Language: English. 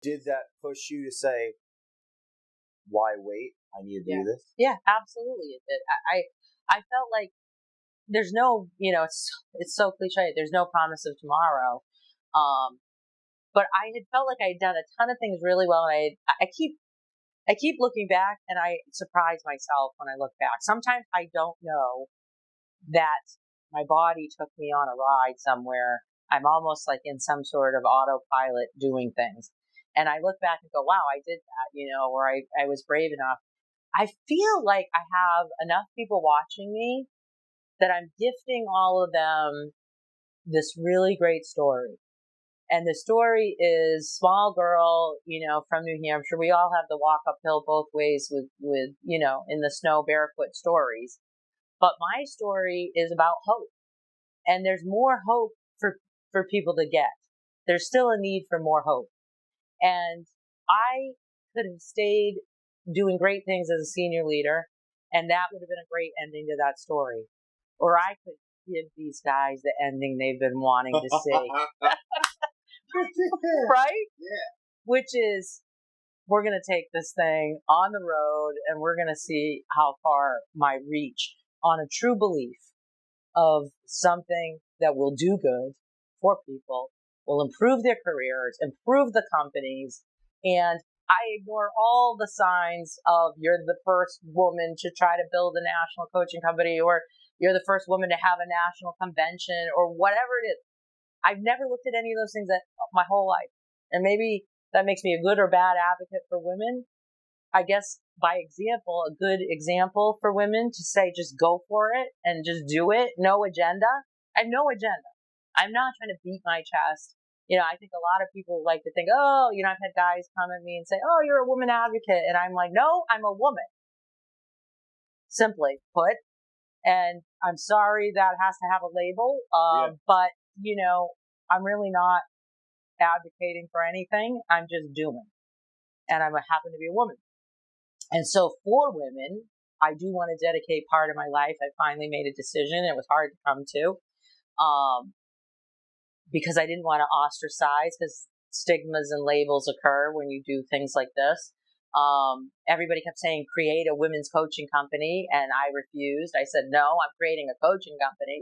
did that push you to say, why wait? I need to do this? Yeah, absolutely it did. I felt like there's no, it's so cliche. There's no promise of tomorrow. But I had felt like I had done a ton of things really well. And I keep looking back and I surprise myself when I look back. Sometimes I don't know that my body took me on a ride somewhere. I'm almost like in some sort of autopilot doing things. And I look back and go, wow, I did that, or I was brave enough. I feel like I have enough people watching me that I'm gifting all of them this really great story. And the story is small girl, from New Hampshire. We all have the walk uphill both ways with, in the snow barefoot stories. But my story is about hope. And there's more hope for people to get. There's still a need for more hope. And I could have stayed doing great things as a senior leader, and that would have been a great ending to that story. Or I could give these guys the ending they've been wanting to see. Right? Yeah. Which is, we're going to take this thing on the road and we're going to see how far my reach on a true belief of something that will do good for people, will improve their careers, improve the companies. And I ignore all the signs of you're the first woman to try to build a national coaching company, or you're the first woman to have a national convention, or whatever it is. I've never looked at any of those things my whole life. And maybe that makes me a good or bad advocate for women. I guess by example, a good example for women to say, just go for it and just do it. No agenda. I have no agenda. I'm not trying to beat my chest. I think a lot of people like to think, oh, I've had guys come at me and say, oh, you're a woman advocate. And I'm like, no, I'm a woman. Simply put. And I'm sorry that has to have a label. But, I'm really not advocating for anything. I'm just doing. And I happen to be a woman. And so for women, I do want to dedicate part of my life. I finally made a decision. It was hard to come to, because I didn't want to ostracize, because stigmas and labels occur when you do things like this. Everybody kept saying, create a women's coaching company. And I refused. I said, no, I'm creating a coaching company.